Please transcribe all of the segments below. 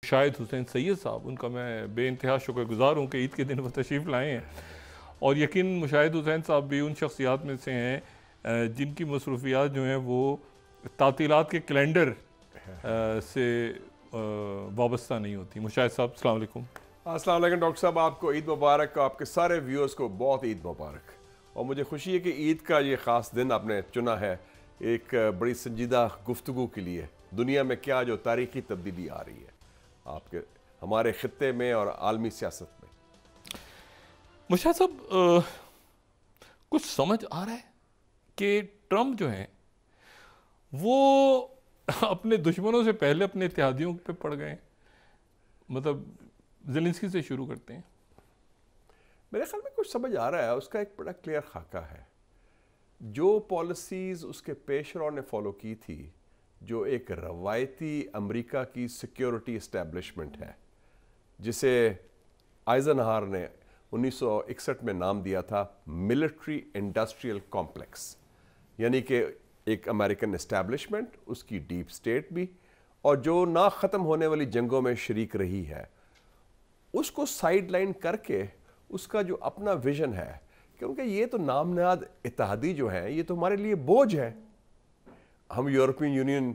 شاہد حسین سید صاحب، ان کا میں بے انتہا شکر گزار ہوں کہ عید کے دن وہ تشریف لائے ہیں، اور یقین مشاہد حسین صاحب بھی ان شخصیات میں سے ہیں جن کی مصروفیات جو ہیں وہ تعطیلات کے کیلنڈر سے وابستہ نہیں ہوتی. مشاہد صاحب السلام علیکم. السلام علیکم ڈاکٹر صاحب، آپ کو عید مبارک. آپ کے سارے ویورز کو بہت عید مبارک. اور مجھے خوشی ہے کہ عید کا یہ خاص دن آپ نے چنا ہے ایک بڑی سنجیدہ گفتگو کے لیے. دنیا میں کیا جو تاریخی تبدیلی آ رہی ہے آپ کے ہمارے خطے میں اور عالمی سیاست میں. مشاہد صاحب کچھ سمجھ آ رہا ہے کہ ٹرمپ جو ہیں وہ اپنے دشمنوں سے پہلے اپنے اتحادیوں پہ پڑ گئے ہیں؟ مطلب زیلنسکی سے شروع کرتے ہیں. میرے خیال میں کچھ سمجھ آ رہا ہے. اس کا ایک بڑا کلیئر خاکہ ہے. جو پالیسیز اس کے پیشروں نے فالو کی تھی، جو ایک روایتی امریکہ کی سیکیورٹی اسٹیبلشمنٹ ہے جسے آئزنہاور نے 1961 میں نام دیا تھا ملٹری انڈسٹریل کمپلیکس، یعنی کہ ایک امریکن اسٹیبلشمنٹ، اس کی ڈیپ سٹیٹ بھی، اور جو نہ ختم ہونے والی جنگوں میں شریک رہی ہے، اس کو سائیڈ لائن کر کے اس کا جو اپنا ویژن ہے، کیونکہ یہ تو نام نہاد اتحادی جو ہیں یہ تو ہمارے لیے بوجھ ہے. ہم یورپین یونین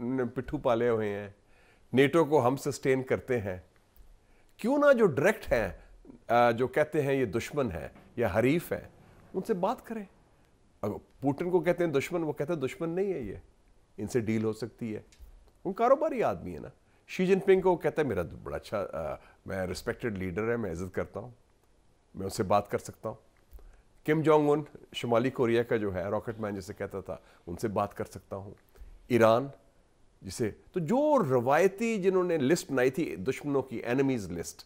نے پٹھو پالے ہوئے ہیں، نیٹو کو ہم سسٹین کرتے ہیں. کیوں نہ جو ڈائریکٹ ہیں، جو کہتے ہیں یہ دشمن ہے یا حریف ہے، ان سے بات کریں. اگر پوٹن کو کہتے ہیں دشمن، وہ کہتے ہیں دشمن نہیں ہے، یہ ان سے ڈیل ہو سکتی ہے. ان کاروباری آدمی ہے نا. شی جن پنگ کو کہتا ہے میرا بڑا اچھا میں ریسپیکٹڈ لیڈر ہے، میں عزت کرتا ہوں، میں اس سے بات کر سکتا ہوں. کم جونگ ان شمالی کوریا کا جو ہے راکٹ مین جسے کہتا تھا، ان سے بات کر سکتا ہوں. ایران جسے تو جو روایتی جنہوں نے لسٹ بنائی تھی دشمنوں کی، اینیمیز لسٹ،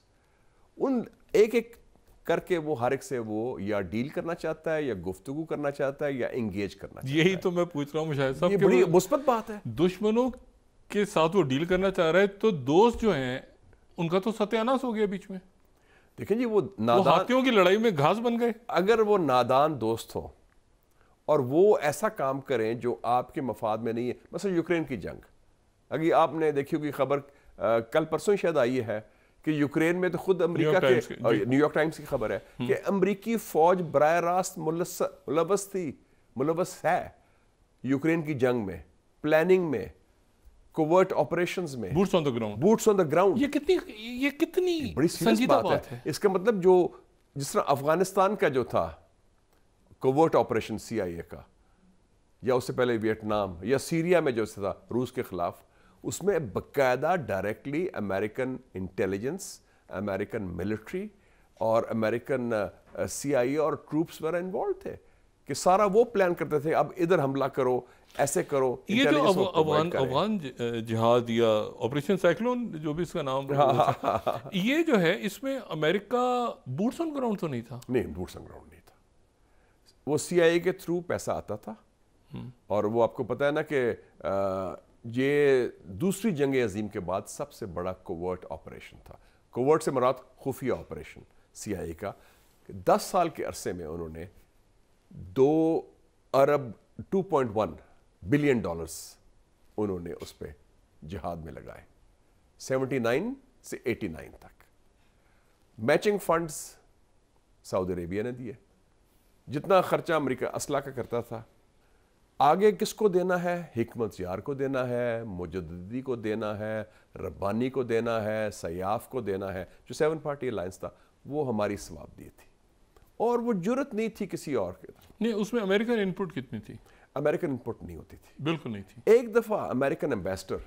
ان ایک ایک کر کے وہ ہر ایک سے وہ یا ڈیل کرنا چاہتا ہے یا گفتگو کرنا چاہتا ہے یا انگیج کرنا چاہتا ہے. یہی تو میں پوچھ رہا ہوں مشاہد صاحب، یہ بڑی مثبت بات ہے. دشمنوں کے ساتھ وہ ڈیل کرنا چاہ رہا ہے تو دوست جو ہیں ان کا تو ستیاناش ہو گیا بیچ میں. دیکھیں جی وہ ہاتھیوں کی لڑائی میں گھاس بن گئے. اگر وہ نادان دوست ہو اور وہ ایسا کام کریں جو آپ کے مفاد میں نہیں ہے، مثلا یوکرین کی جنگ، اگر آپ نے دیکھی ہوگی خبر کل پرسوں شاید آئی ہے کہ یوکرین میں تو خود امریکہ کے نیو یارک ٹائمز کی خبر ہے کہ امریکی فوج براہ راست ملوث ہے یوکرین کی جنگ میں، پلاننگ میں، کوورٹ آپریشنز میں، بوٹس آن دا گراؤنڈ. یہ کتنی بڑی سنجیدہ بات ہے. اس کا مطلب جو جس طرح افغانستان کا جو تھا کوورٹ آپریشن سی آئی اے کا، یا اس سے پہلے ویتنام یا سیریا میں جو تھا روس کے خلاف، اس میں باقاعدہ directly American intelligence, American military اور امریکن سی آئی اے اور ٹروپس وغیرہ انوالو تھے کہ سارا وہ پلان کرتے تھے اب ادھر حملہ کرو، ایسے کرو. یہ جو افغان جہاد یا آپریشن سائیکلون جو بھی اس کا نام یہ جو ہے، اس میں امریکہ بوٹس آن گراؤنڈ تو نہیں تھا؟ نہیں، بوٹس آن گراؤنڈ نہیں تھا. وہ سی آئی اے کے تھرو پیسہ آتا تھا، اور وہ آپ کو پتہ ہے نا کہ یہ دوسری جنگ عظیم کے بعد سب سے بڑا کوورٹ آپریشن تھا. کوورٹ سے مراد خفیہ آپریشن سی آئی اے کا. 10 سال کے عرصے میں انہوں نے 2.1 بلین ڈالرز انہوں نے اس پہ جہاد میں لگائے، 79 سے 89 تک. میچنگ فنڈز سعودی عربیہ نے دیے. جتنا خرچہ امریکہ اسلحہ کا کرتا تھا، آگے کس کو دینا ہے؟ حکمت یار کو دینا ہے، مجددی کو دینا ہے، ربانی کو دینا ہے، سیاف کو دینا ہے. جو 7 پارٹی الائنس تھا وہ ہماری ثواب دی تھی، اور وہ جرت نہیں تھی کسی اور کے. نہیں، اس میں امریکن انپٹ کتنی تھی؟ امریکن انپٹ نہیں ہوتی تھی، بالکل نہیں تھی. ایک دفعہ امریکن ایمبیسڈر،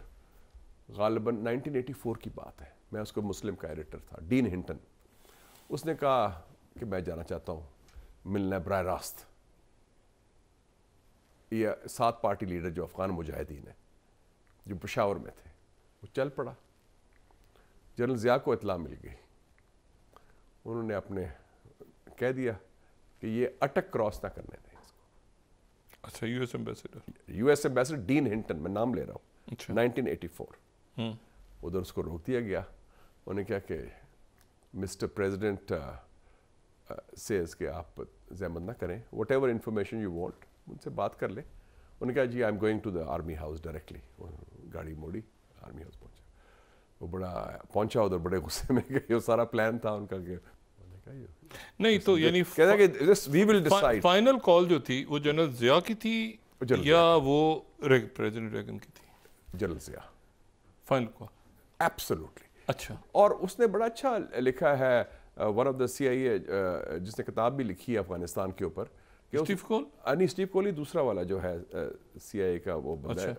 غالباً 1984 کی بات ہے، میں اس کو مسلم کا ایڈیٹر تھا، ڈین ہنٹن، اس نے کہا کہ میں جانا چاہتا ہوں ملنا براہ راست. یہ 7 پارٹی لیڈر جو افغان مجاہدین ہیں جو پشاور میں تھے، وہ چل پڑا. جنرل ضیاء کو اطلاع مل گئی، انہوں نے اپنے کہہ دیا کہ یہ اٹک کراس نہ کرنے دیں اس کو. اچھا، یو ایس ایمبیسڈر ڈین ہنٹن، میں نام لے رہا ہوں، 1984 ادھر اس کو روک دیا گیا. انہوں نے کہا کہ مسٹر پریزیڈنٹ سیز کہ آپ زحمت نہ کریں، whatever information you want ان سے بات کر لیں. انہوں نے کہا جی I am going to the army house directly. گاڑی موڑی، آرمی ہاؤس پہنچا. وہ بڑا پہنچا ادھر بڑے غصے میں کہ یہ سارا پلان تھا ان کا کہ نہیں تو یعنی فائنل کال جو تھی وہ جنرل ضیاء کی تھی یا وہ پریزیڈنٹ ریگن کی تھی؟ General Zia final call. Absolutely. اچھا. اور اس نے بڑا اچھا لکھا ہے ون آف دا CIA جس نے کتاب بھی لکھی ہے افغانستان کے اوپر. اسٹیو کول؟ نہیں اسٹیو کول ہی دوسرا والا جو ہے CIA کا وہ بندہ ہے,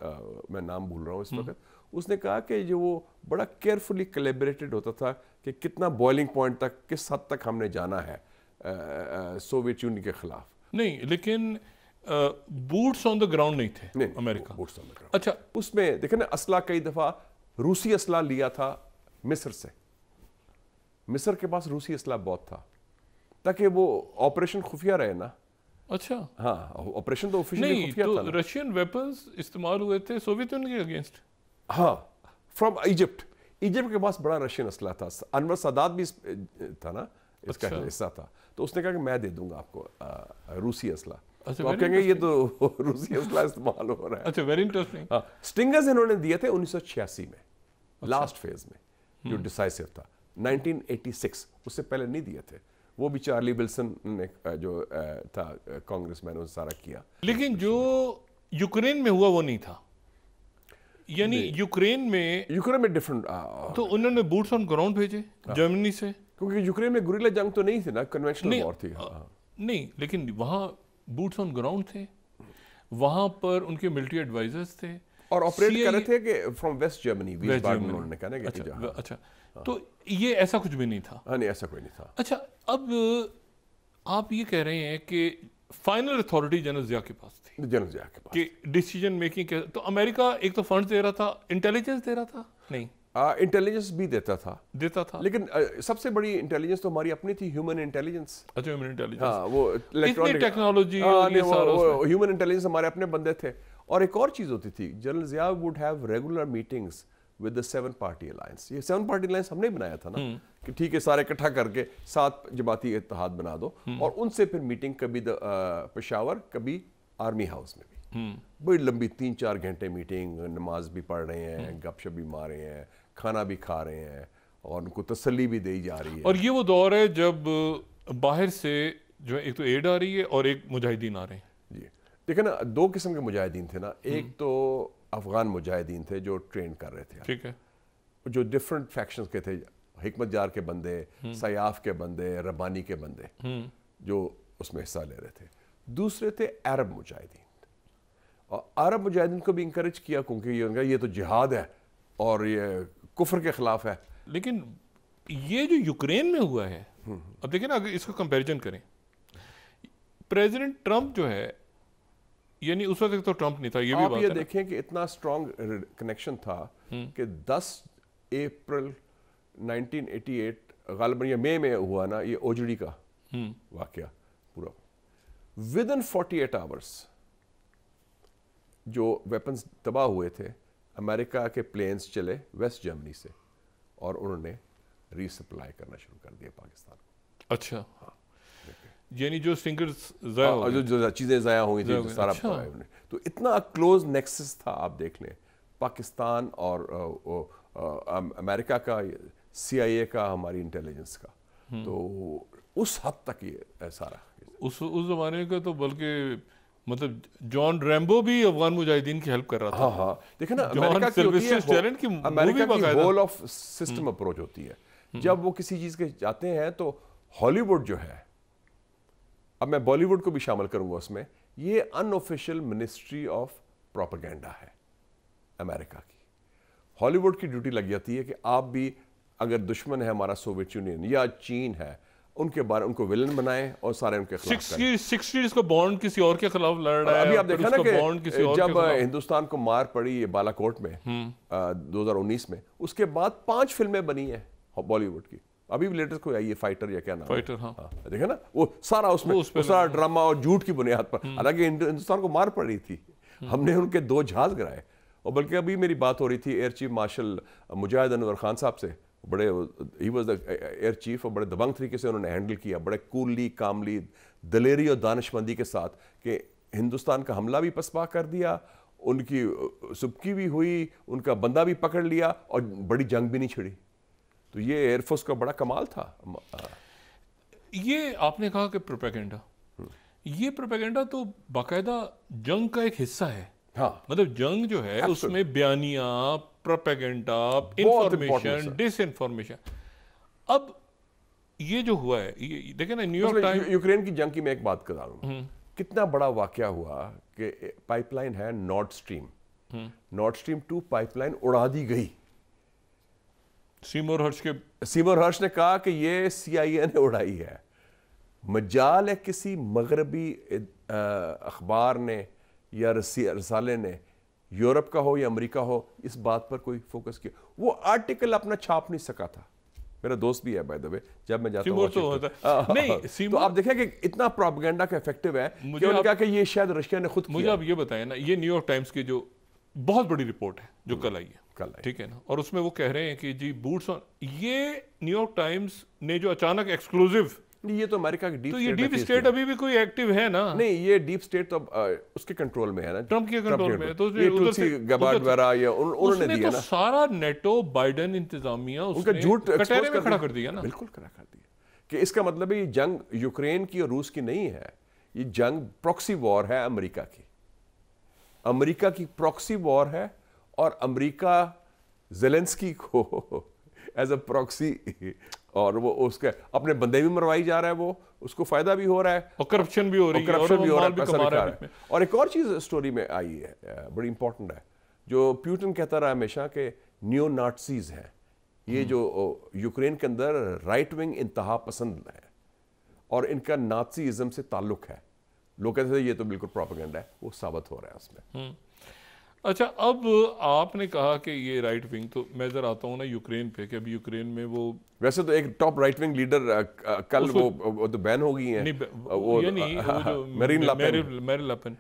میں نام بھول رہا ہوں اس وقت. اس نے کہا کہ جو وہ بڑا کیئرفلی کلیبریٹڈ ہوتا تھا کہ کتنا بوائلنگ پوائنٹ تک کس حد تک ہم نے جانا ہے سوویت یونین کے خلاف. نہیں لیکن بوٹس آن دا گراؤنڈ نہیں تھے امریکہ. Boots on the ground. اچھا. اس میں دیکھیں نا اسلحہ کئی دفعہ روسی اسلحہ لیا تھا مصر سے. مصر کے پاس روسی اسلحہ بہت تھا تاکہ وہ آپریشن خفیہ رہے نا. اچھا. ہاں آپریشن تو آفیشلی خفیہ تھا. نہیں تو رشین ویپنز استعمال ہوئے تھے سوویت یونین کے اگینسٹ. ہاں فرام ایجپٹ. ایجپٹ کے پاس بڑا رشین اسلحہ تھا. انور سادات بھی تھا نا اس کا حصہ تھا. تو اس نے کہا کہ میں دے دوں گا آپ کو روسی اسلحہ. تو آپ کہیں گے یہ تو روسی اسلحہ استعمال ہو رہا ہے. اچھا ویری انٹرسٹنگ. ہاں سٹنگرز انہوں نے دیے تھے 1986 میں لاسٹ فیز میں جو ڈیسائسو تھا. 1986 اس سے پہلے نہیں دیے تھے. وہ بھی چارلی ولسن نے جو تھا کانگریس مین نے سارا کیا. لیکن جو یوکرین میں ہوا وہ نہیں تھا. یعنی یوکرین میں ڈفرنٹ. تو انہوں نے بوٹس آن گراؤنڈ بھیجے جرمنی سے کیونکہ یوکرین میں گوریلا جنگ تو نہیں تھی نا, کنونشنل وار تھی. نہیں لیکن وہاں بوٹس آن گراؤنڈ تھے, وہاں پر ان کے ملٹری ایڈوائزرز تھے اور آپریٹ کر رہے تھے کہ فرام ویسٹ جرمنی. انہوں نے کہا کہ اچھا تو یہ ایسا کچھ بھی نہیں تھا. نہیں ایسا کوئی نہیں تھا. اچھا اب آپ یہ کہہ رہے ہیں کہ فائنل اتھارٹی جنرل ضیاء کے پاس تھی. جنرل ضیاء کے پاس کہ ڈیسیجن میکنگ. تو امریکہ ایک تو فنڈ دے رہا تھا, انٹیلیجنس دے رہا تھا. نہیں انٹیلیجنس بھی دیتا تھا لیکن سب سے بڑی انٹیلیجنس تو ہماری اپنی تھی, ہیومن انٹیلیجنس. اچھا ہیومن انٹیلیجنس. ہاں وہ الیکٹرانک ٹیکنالوجی ہیومن انٹیلیجنس ہمارے اپنے بندے تھے. اور ایک اور چیز ہوتی تھی, general Zia would have regular meetings with the 7 party alliance. یہ 7 پارٹی الائنس ہم نے بنایا تھا نا کہ ٹھیک ہے سارے اکٹھا کر کے 7 جماعتی اتحاد بنا دو, اور ان سے پھر میٹنگ کبھی پشاور کبھی آرمی ہاؤس میں بھی بڑی لمبی 3-4 گھنٹے میٹنگ. نماز بھی پڑھ رہے ہیں, گپ شپ بھی مار رہے ہیں, کھانا بھی کھا رہے ہیں, اور ان کو تسلی بھی دی جا رہی ہے. اور یہ وہ دور ہے جب باہر سے جو ایک تو ایڈ آ رہی ہے اور ایک مجاہدین آ رہے ہیں. جی دیکھیں نا 2 قسم کے مجاہدین تھے نا. ایک تو افغان مجاہدین تھے جو ٹرین کر رہے تھے, ٹھیک ہے, جو ڈفرنٹ فیکشنز کے تھے, حکمت جار کے بندے, سیاف کے بندے, ربانی کے بندے جو اس میں حصہ لے رہے تھے. دوسرے تھے عرب مجاہدین, اور عرب مجاہدین کو بھی انکریج کیا کیونکہ یہ تو جہاد ہے اور یہ کفر کے خلاف ہے. لیکن یہ جو یوکرین میں ہوا ہے, اب دیکھیں نا اگر اس کو کمپیریزن کریں, پریزیڈنٹ ٹرمپ جو ہے, یعنی اس وقت تو ٹرمپ نہیں تھا, یہ بھی بات ہے. آپ یہ دیکھیں کہ اتنا اسٹرانگ کنیکشن تھا کہ 10 اپریل 1988 غالباً یہ مئی میں ہوا نا یہ اوجڑی کا واقعہ پورا. ودن 48 آورس جو ویپنز تباہ ہوئے تھے, امریکہ کے پلینز چلے ویسٹ جرمنی سے اور انہوں نے ری سپلائی کرنا شروع کر دیا پاکستان کو. اچھا یعنی جو سٹنگرز ضائع ہو گئے, جو چیزیں ضائع ہوئی تھیں سارا. تو اتنا کلوز نیکسس تھا, آپ دیکھ لیں پاکستان اور امریکہ کا, CIA کا, ہماری انٹیلیجنس کا. تو اس حد تک یہ سارا اس زمانے کا تو بلکہ مطلب جان ریمبو بھی افغان مجاہدین کی ہیلپ کر رہا تھا. ہاں دیکھیں نا امریکہ کی ہول آف سسٹم اپروچ ہوتی ہے. جب وہ کسی چیز کے جاتے ہیں تو ہالی ووڈ جو ہے, اب میں بالی ووڈ کو بھی شامل کروں گا اس میں, یہ ان آفیشیل منسٹری آف پروپیگنڈا ہے امریکہ کی. ہالی ووڈ کی ڈیوٹی لگ جاتی ہے کہ آپ بھی اگر دشمن ہے ہمارا سوویت یونین یا چین ہے, ان کے بارے ان کو ویلن بنائیں اور سارے ان کے خلاف کریں. 60s کا بانڈ کسی اور کے خلاف لڑ رہا ہے. ابھی آپ دیکھا نا کہ جب ہندوستان کو مار پڑی یہ بالا کوٹ میں 2019 میں, اس کے بعد 5 فلمیں بنی ہیں بالی ووڈ کی. ابھی بھی لیٹسٹ کوئی آئی ہے فائٹر یا کیا نام, فائٹر. ہاں دیکھا نا وہ سارا اس میں سارا ڈرامہ اور جھوٹ کی بنیاد پر. حالانکہ ہندوستان کو مار پڑ رہی تھی, ہم نے ان کے 2 جہاز گرائے. اور بلکہ ابھی میری بات ہو رہی تھی ایئر چیف مارشل مجاہد انور خان صاحب سے, بڑے he was the air chief, اور بڑے دبنگ طریقے سے انہوں نے ہینڈل کیا, بڑے کوللی کاملی دلیری اور دانش مندی کے ساتھ, کہ ہندوستان کا حملہ بھی پسپا کر دیا ان کی سبکی بھی ہوئی, ان کا بندہ بھی پکڑ لیا اور بڑی جنگ بھی نہیں چھڑی. تو یہ ایئر فورس کا بڑا کمال تھا. یہ آپ نے کہا کہ پروپیگنڈا, یہ پروپیگنڈا تو باقاعدہ جنگ کا ایک حصہ ہے. ہاں, مطلب جنگ جو ہے اس میں بیانیاں, پروپیگنڈا, انفارمیشن, ڈس انفارمیشن. اب یہ جو ہوا ہے, دیکھیں نا نیو یارک ٹائم, یوکرین کی جنگ کی میں ایک بات کرا ہوں, کتنا بڑا واقعہ ہوا کہ پائپ لائن ہے نارڈ اسٹریم, نارڈ اسٹریم 2 پائپ لائن اڑا دی گئی. سیمور ہرش نے کہا کہ یہ سی آئی اے نے اڑائی ہے. مجال ہے کسی مغربی اخبار نے یا رسالے نے, یورپ کا ہو یا امریکہ ہو, اس بات پر کوئی فوکس کیا؟ وہ آرٹیکل اپنا چھاپ نہیں سکا تھا. میرا دوست بھی ہے بائی دا وے, جب میں جاتا ہوں تو آپ دیکھیں کہ اتنا پروپیگنڈا کا افیکٹو ہے کہ انہوں نے کہا کہ یہ شاید رشیا نے خود کیا. مجھے آپ یہ بتائیں نا, یہ نیو یارک ٹائمز کی جو بہت بڑی رپورٹ ہے جو کل آئی ہے, ٹھیک ہے نا, اور اس میں وہ کہہ رہے ہیں کہ جی بوٹس آن, یہ نیو یارک ٹائمز نے جو اچانک ایکسکلوزیو, یہ تو امریکہ کی ڈیپ تو یہ ڈیپ اسٹیٹ ابھی بھی کوئی ایکٹیو ہے نا؟ نہیں, یہ ڈیپ اسٹیٹ تو اس کے کنٹرول میں ہے نا, ٹرمپ کے کنٹرول میں. تو یہ ٹولسی گبارڈ وغیرہ یہ انہوں نے دیا نا, سارا نیٹو بائیڈن انتظامیہ ان کا جھوٹ کٹہرے میں کھڑا کر دیا نا. بالکل کھڑا کر دیا کہ اس کا مطلب ہے یہ جنگ یوکرین کی اور روس کی نہیں ہے, یہ جنگ پروکسی وار ہے امریکہ کی. امریکہ کی پروکسی وار ہے, اور امریکہ زیلنسکی کو ایز اے پروکسی, اور وہ اس کے اپنے بندے بھی مروائی جا رہا ہے, وہ اس کو فائدہ بھی ہو رہا ہے, اور کرپشن بھی ہو رہی ہے, اور پیسہ بھی کھا رہا ہے. اور ایک اور چیز اسٹوری میں آئی ہے بڑی امپورٹنٹ ہے, جو پیوٹن کہتا رہا ہمیشہ کہ نیو نازیز ہیں یہ جو یوکرین کے اندر رائٹ ونگ انتہا پسند ہے, اور ان کا نازیزم سے تعلق ہے. لوگ کہتے ہیں یہ تو بالکل پروپیگنڈا ہے, وہ ثابت ہو رہا ہے اس میں. اچھا, اب آپ نے کہا کہ یہ رائٹ ونگ, تو میں ذرا آتا ہوں نا یوکرین پہ, کہ ابھی یوکرین میں وہ ویسے تو ایک ٹاپ رائٹ ونگ لیڈر کل وہ تو بین ہو گئی ہیں, میرین لاپن,